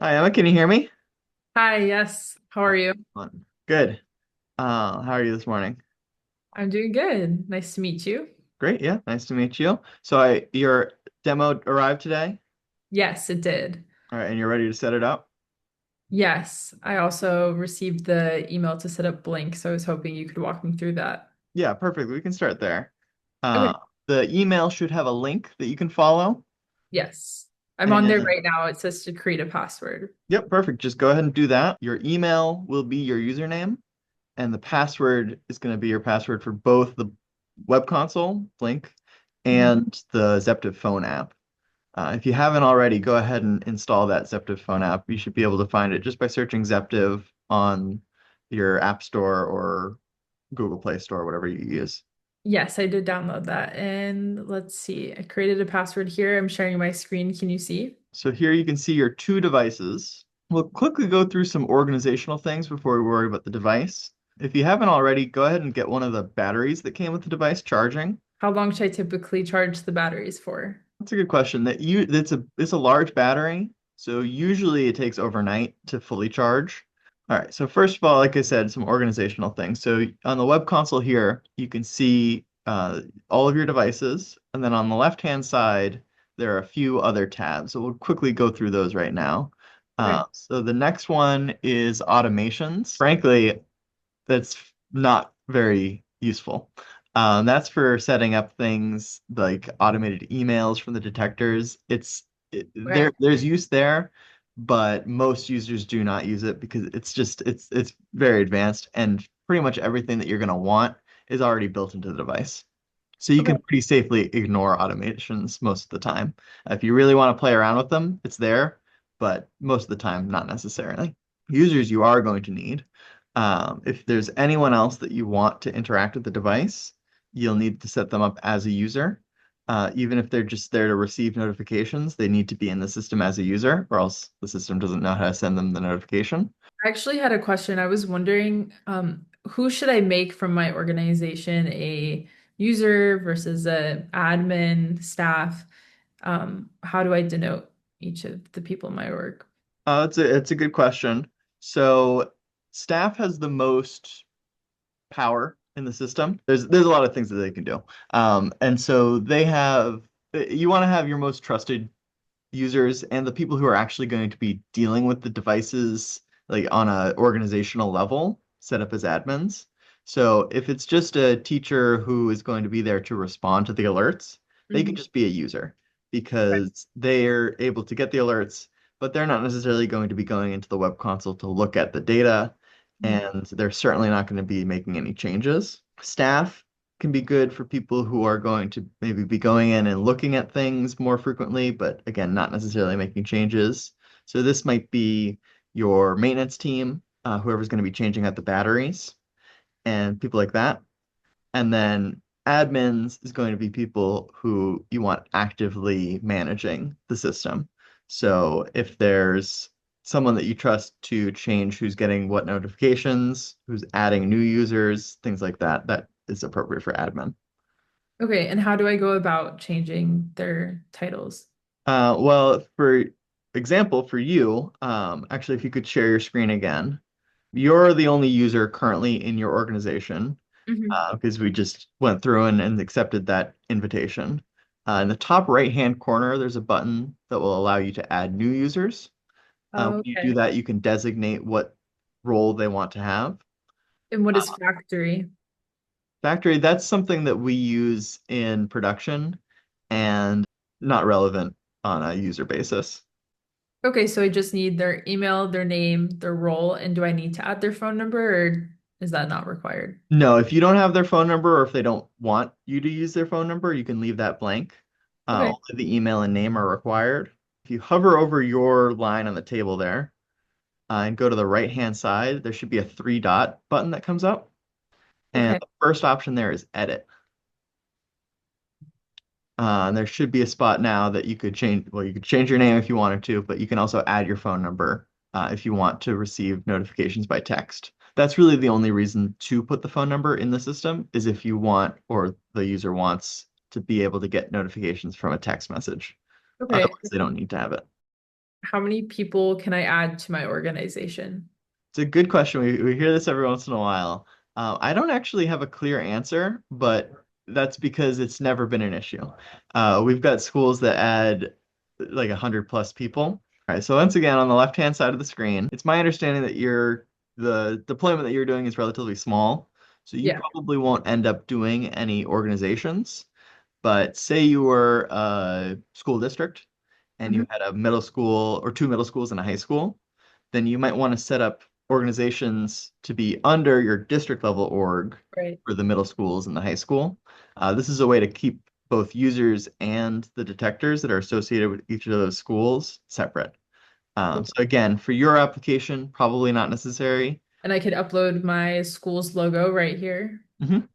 Hi, Emma. Can you hear me? Hi, yes. How are you? Good. How are you this morning? I'm doing good. Nice to meet you. Great. Yeah. Nice to meet you. Your demo arrived today. Yes, it did. All right, and you're ready to set it up? Yes, I also received the email to set up Blink, so I was hoping you could walk me through that. Yeah, perfect. We can start there. Okay. Uh, the email should have a link that you can follow. Yes. I'm on there And right now. It says to create a password. yep, perfect. Just go ahead and do that. Your email will be your username, and the password is going to be your password for both the web console, Blink, Mhm. and the Zeptive phone app. If you haven't already, go ahead and install that Zeptive phone app. You should be able to find it just by searching Zeptive on your App Store or Google Play Store, whatever you use. Yes, I did download that. And let's see. I created a password here. I'm sharing my screen. Can you see? So here you can see your two devices. We'll quickly go through some organizational things before we worry about the device. If you haven't already, go ahead and get one of the batteries that came with the device charging. How long should I typically charge the batteries for? That's a good question. It's a large battery, so usually it takes overnight to fully charge. All right, so first of all, like I said, some organizational things. So on the web console here, you can see all of your devices, and then on the left-hand side, there are a few other tabs. So we'll quickly go through those right now. Okay. So the next one is automations. Frankly, that's not very useful. That's for setting up things like automated emails from the detectors. Okay. There's use there, but most users do not use it because it's very advanced and pretty much everything that you're going to want is already built into the device. So you Okay. can pretty safely ignore automations most of the time. If you really want to play around with them, it's there, but most of the time, not necessarily. Users you are going to need. If there's anyone else that you want to interact with the device, you'll need to set them up as a user. Even if they're just there to receive notifications, they need to be in the system as a user, or else the system doesn't know how to send them the notification. I actually had a question. I was wondering, who should I make from my organization a user versus a admin, staff? How do I denote each of the people in my org? It's a good question. So staff has the most power in the system. There's a lot of things that they can do. And so you want to have your most trusted users and the people who are actually going to be dealing with the devices like on a organizational level set up as admins. So if it's just a teacher who is going to be there to respond to the alerts, they can Mhm. just be a user Okay. because they're able to get the alerts, but they're not necessarily going to be going into the web console to look at the data, Mhm. and they're certainly not going to be making any changes. Staff can be good for people who are going to maybe be going in and looking at things more frequently, but again, not necessarily making changes. So this might be your maintenance team, whoever's going to be changing out the batteries and people like that. And then admins is going to be people who you want actively managing the system. So if there's someone that you trust to change who's getting what notifications, who's adding new users, things like that, that is appropriate for admin. Okay, and how do I go about changing their titles? Well, for example, for you, actually, if you could share your screen again, you're the only user currently in your organization Mhm. because we just went through and accepted that invitation. In the top right-hand corner, there's a button that will allow you to add new users. When you do Okay. that, you can designate what role they want to have. And what is Uh, factory? Factory, that's something that we use in production and not relevant on a user basis. Okay, so I just need their email, their name, their role, and do I need to add their phone number or is that not required? No, if you don't have their phone number or if they don't want you to use their phone number, you can leave that blank. Okay. Only the email and name are required. If you hover over your line on the table there and go to the right-hand side, there should be a three dot button that comes up. And Okay. the first option there is edit. And there should be a spot now that you could change. Well, you could change your name if you wanted to, but you can also add your phone number if you want to receive notifications by text. That's really the only reason to put the phone number in the system is if you want or the user wants to be able to get notifications from a text message. Okay. Otherwise, they don't need to have it. How many people can I add to my organization? It's a good question. We hear this every once in a while. I don't actually have a clear answer, but that's because it's never been an issue. We've got schools that add like 100 plus people. All right, so once again, on the left-hand side of the screen, it's my understanding that the deployment that you're doing is relatively small, so you Yeah. probably won't end up doing any organizations. But say you were a school district and you Hmm. had a middle school or two middle schools and a high school, then you might want to set up organizations to be under your district level org Right. for the middle schools and the high school. This is a way to keep both users and the detectors that are associated with each of those schools separate. So again, for your application, probably not necessary. And I could upload my school's logo right here.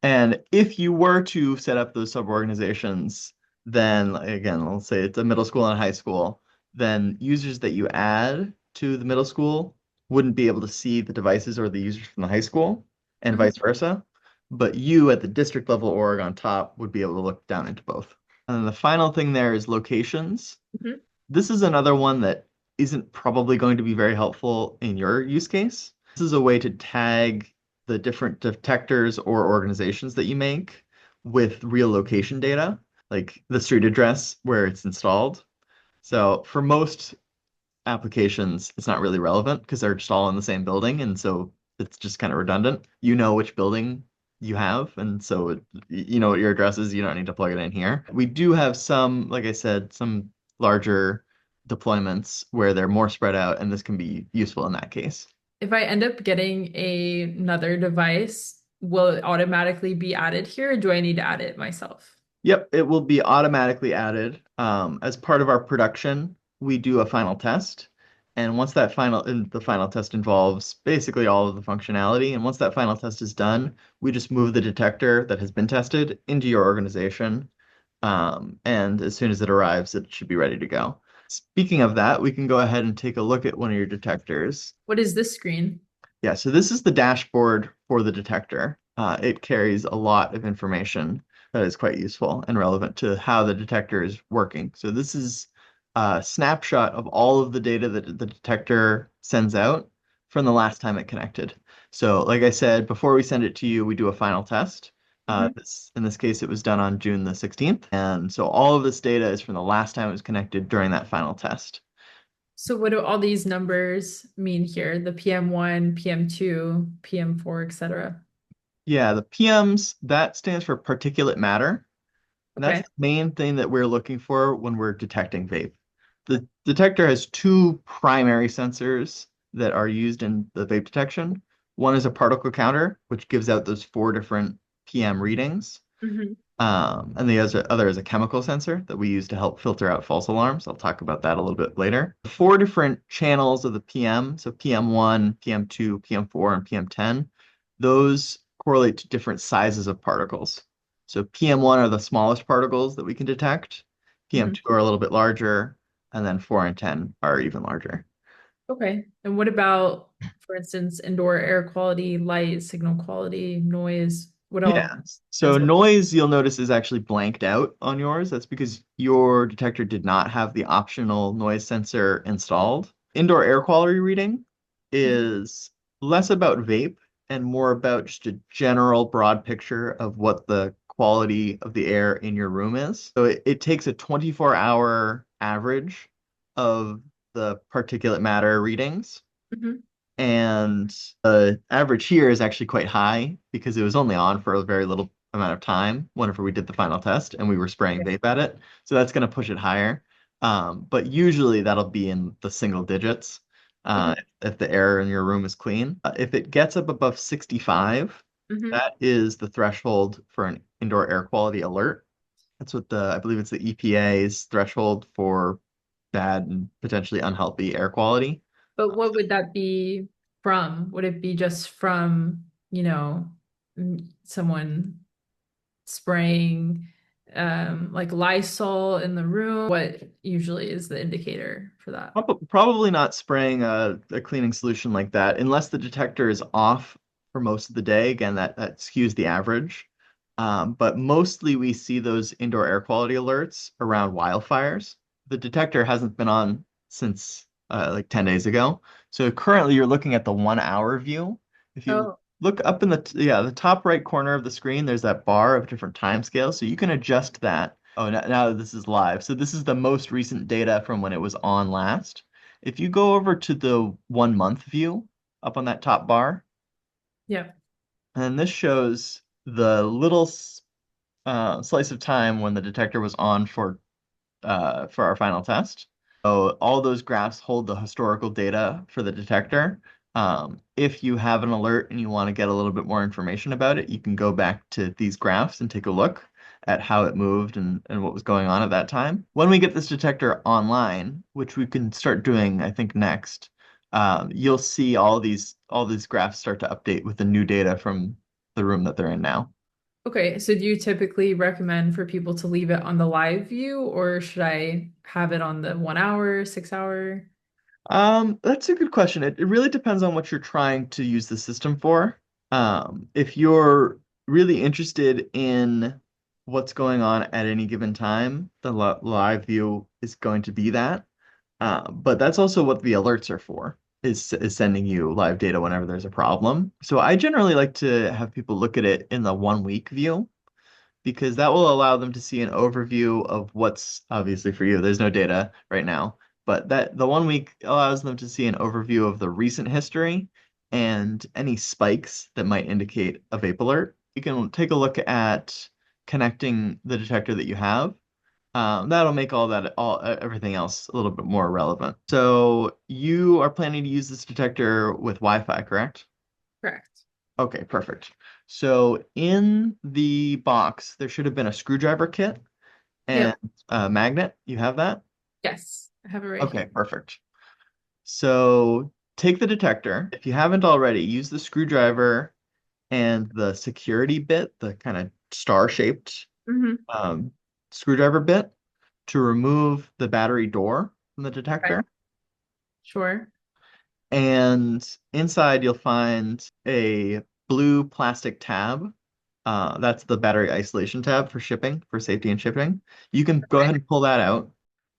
And if you were to set up those sub-organizations, then again, let's say it's a middle school and a high school, then users that you add to the middle school wouldn't be able to see the devices or the users from the high school, and Mhm. vice versa. But you at the district level org on top would be able to look down into both. And then the final thing there is locations. Mhm. This is another one that isn't probably going to be very helpful in your use case. This is a way to tag the different detectors or organizations that you make with real location data, like the street address where it's installed. So for most applications, it's not really relevant because they're just all in the same building, and so it's just kind of redundant. You know which building you have, and so you know what your address is. You don't need to plug it in here. We do have some, like I said, some larger deployments where they're more spread out, and this can be useful in that case. If I end up getting another device, will it automatically be added here, or do I need to add it myself? Yep, it will be automatically added. As part of our production, we do a final test. And once that and the final test involves basically all of the functionality. And once that final test is done, we just move the detector that has been tested into your organization. And as soon as it arrives, it should be ready to go. Speaking of that, we can go ahead and take a look at one of your detectors. What is this screen? Yeah, so this is the dashboard for the detector. It carries a lot of information that is quite useful and relevant to how the detector is working. So this is a snapshot of all of the data that the detector sends out from the last time it connected. So like I said, before we send it to you, we do a final test. Mhm. In this case, it was done on June the 16th. And so all of this data is from the last time it was connected during that final test. So what do all these numbers mean here? The PM1, PM2, PM4, etc. Yeah, the PMs, that stands for particulate matter. And that's Okay. the main thing that we're looking for when we're detecting vape. The detector has two primary sensors that are used in the vape detection. One is a particle counter, which gives out those four different PM readings. Hmm. And the other is a chemical sensor that we use to help filter out false alarms. I'll talk about that a little bit later. Four different channels of the PM, so PM1, PM2, PM4, and PM10, those correlate to different sizes of particles. So PM1 are the smallest particles that we can detect, Hmm. PM2 are a little bit larger, and then 4 and 10 are even larger. Okay. And what about, for instance, indoor air quality, light, signal quality, noise? What all Yeah. So translate? noise you'll notice is actually blanked out on yours. That's because your detector did not have the optional noise sensor installed. Indoor air quality reading Mhm. is less about vape and more about just a general broad picture of what the quality of the air in your room is. So it takes a 24-hour average of the particulate matter readings, Mhm. and the average here is actually quite high because it was only on for a very little amount of time whenever we did the final test and we were spraying vape at it. So that's going to push it higher. But usually that'll be in the single digits Mhm. if the air in your room is clean. If it gets up above 65, Mhm. that is the threshold for an indoor air quality alert. That's what I believe it's the EPA's threshold for bad and potentially unhealthy air quality. But what would that be from? Would it be just from, someone spraying like Lysol in the room? What usually is the indicator for that? Probably not spraying a cleaning solution like that unless the detector is off for most of the day. Again, that skews the average. But mostly we see those indoor air quality alerts around wildfires. The detector hasn't been on since like 10 days ago. So currently you're looking at the 1 hour view. If you Oh, look up in the top right corner of the screen, there's that bar of different time scales. So you can adjust that. Oh, now this is live. So this is the most recent data from when it was on last. If you go over to the 1 month view up on that top bar, yeah. and this shows the little slice of time when the detector was on for our final test. So all those graphs hold the historical data for the detector. If you have an alert and you want to get a little bit more information about it, you can go back to these graphs and take a look at how it moved and what was going on at that time. When we get this detector online, which we can start doing, I think, next, you'll see all these graphs start to update with the new data from the room that they're in now. Okay, so do you typically recommend for people to leave it on the live view, or should I have it on the 1 hour, 6 hour? That's a good question. It really depends on what you're trying to use the system for. If you're really interested in what's going on at any given time, the live view is going to be that. But that's also what the alerts are for, is sending you live data whenever there's a problem. So I generally like to have people look at it in the 1 week view because that will allow them to see an overview of what's obviously for you. There's no data right now, but that the 1 week allows them to see an overview of the recent history and any spikes that might indicate a vape alert. You can take a look at connecting the detector that you have. That'll make all everything else a little bit more relevant. So you are planning to use this detector with Wi-Fi, correct? Correct. Okay, perfect. So in the box, there should have been a screwdriver kit and Yep. a magnet. You have that? Yes, I have it right here. Okay, perfect. So take the detector. If you haven't already, use the screwdriver and the security bit, the kind of star-shaped Hmm. um, screwdriver bit, to remove the battery door from the Okay. detector. Sure. And inside, you'll find a blue plastic tab. That's the battery isolation tab for shipping, for safety and shipping. You can go Okay. ahead and pull that out.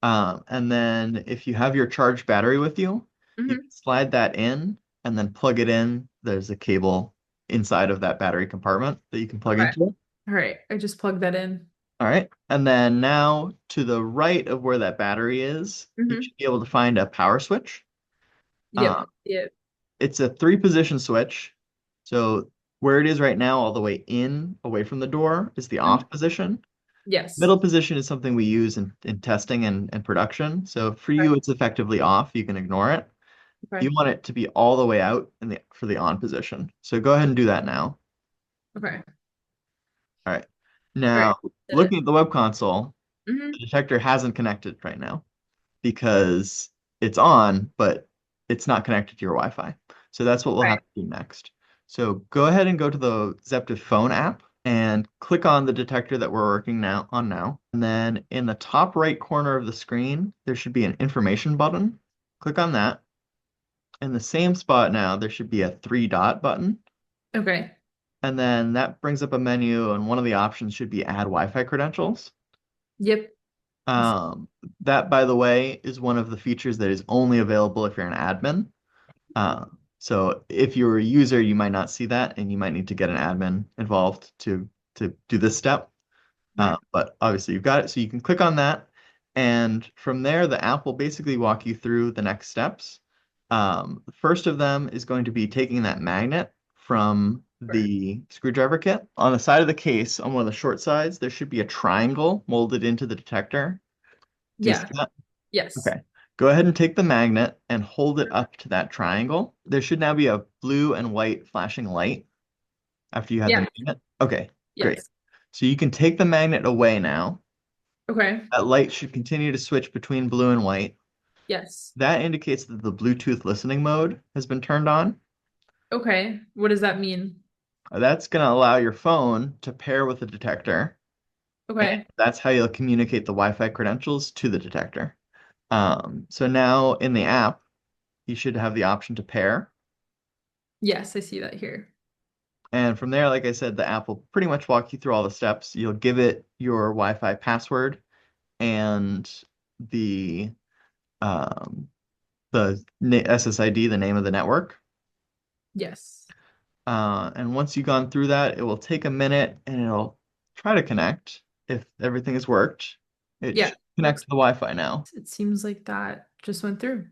And then if you have your charged battery with you, you can Hmm. slide that in and then plug it in. There's a cable inside of that battery compartment that you can plug Okay. into. All right. I just plugged that in. All right. And then now to the right of where that battery is, you Hmm. should be able to find a power switch. Yep. Uh, Yep. it's a three-position switch. So where it is right now, all the way in, away from the door, is the Mhm. off position. Yes. Middle position is something we use in testing and production. So for you, it's effectively off. You can ignore it. Okay. You want it to be all the way out for the on position. So go ahead and do that now. Okay. All right. All right. Now, Did it. looking at the web console, the Hmm. detector hasn't connected right now because it's on, but it's not connected to your Wi-Fi. So that's what we'll Okay. have to do next. So go ahead and go to the Zeptive phone app and click on the detector that we're working now. And then in the top right corner of the screen, there should be an information button. Click on that. In the same spot now, there should be a three-dot button. Okay. And then that brings up a menu, and one of the options should be add Wi-Fi credentials. Yep. I see. Um, that, by the way, is one of the features that is only available if you're an admin. So if you're a user, you might not see that, and you might need to get an admin involved to do this step. Okay. But obviously you've got it, so you can click on that, and from there, the app will basically walk you through the next steps. The first of them is going to be taking that magnet from Sure. the screwdriver kit. On the side of the case, on one of the short sides, there should be a triangle molded into the detector. Do you see Yeah. that? Yes. Okay. Go ahead and take the magnet and hold it up to that triangle. There should now be a blue and white flashing light after you had Yeah. the magnet. Okay, great. Yes. So you can take the magnet away now. Okay. That light should continue to switch between blue and white. Yes. That indicates that the Bluetooth listening mode has been turned on. Okay. What does that mean? That's going to allow your phone to pair with the detector, and Okay. that's how you'll communicate the Wi-Fi credentials to the detector. So now in the app, you should have the option to pair. Yes, I see that here. And from there, like I said, the app will pretty much walk you through all the steps. You'll give it your Wi-Fi password and the um, the SSID, the name of the network. Yes. And once you've gone through that, it will take a minute and it'll try to connect. If everything has worked, it Yeah, should connect to looks the Wi-Fi now. it seems like that just went through.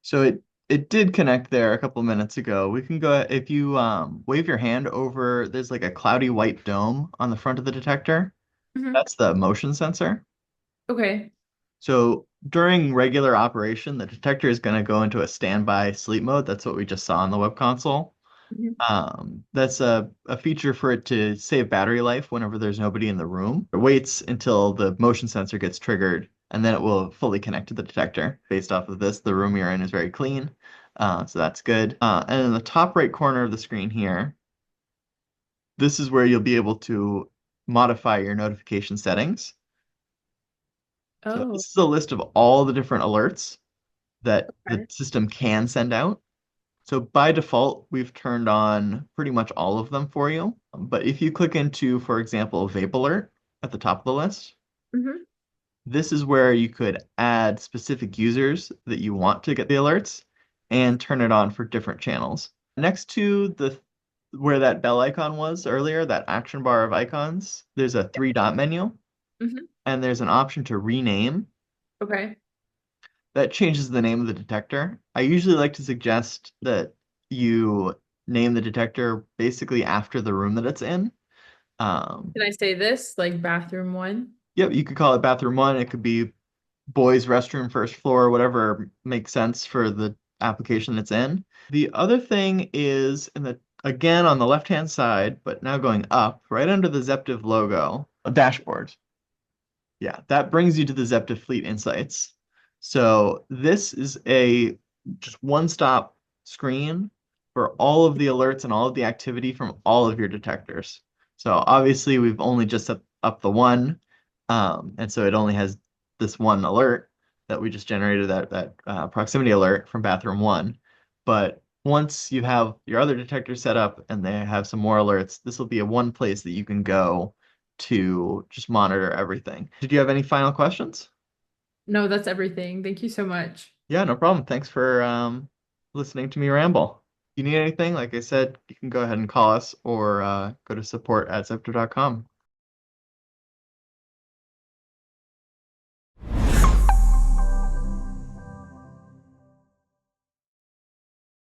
So it did connect there a couple minutes ago. We can go if you wave your hand over, there's like a cloudy white dome on the front of the detector. Hmm. That's the motion sensor. Okay. So during regular operation, the detector is going to go into a standby sleep mode. That's what we just saw on the web console. Mhm. That's a feature for it to save battery life whenever there's nobody in the room. It waits until the motion sensor gets triggered, and then it will fully connect to the detector. Based off of this, the room you're in is very clean, so that's good. And in the top right corner of the screen here, this is where you'll be able to modify your notification settings. So Oh, this is a list of all the different alerts that the okay. system can send out. So by default, we've turned on pretty much all of them for you. But if you click into, for example, Vape Alert at the top of the list, Hmm. this is where you could add specific users that you want to get the alerts and turn it on for different channels. Next to the where that bell icon was earlier, that action bar of icons, there's a three dot menu Hmm. and there's an option to rename. Okay. That changes the name of the detector. I usually like to suggest that you name the detector basically after the room that it's in. Um, Can I say this, like bathroom one? yep, you could call it bathroom one. It could be boys' restroom, first floor, whatever makes sense for the application it's in. The other thing is in the again on the left-hand side, but now going up, right under the Zeptive logo, a dashboard. Yeah, that brings you to the Zeptive Fleet Insights. So this is a just one-stop screen for all of the alerts and all of the activity from all of your detectors. So obviously we've only just set up the one, and so it only has this one alert that we just generated that proximity alert from bathroom one. But once you have your other detectors set up and they have some more alerts, this will be a one place that you can go to just monitor everything. Did you have any final questions? No, that's everything. Thank you so much. Yeah, no problem. Thanks for listening to me ramble. If you need anything, like I said, you can go ahead and call us or go to support@zepto.com.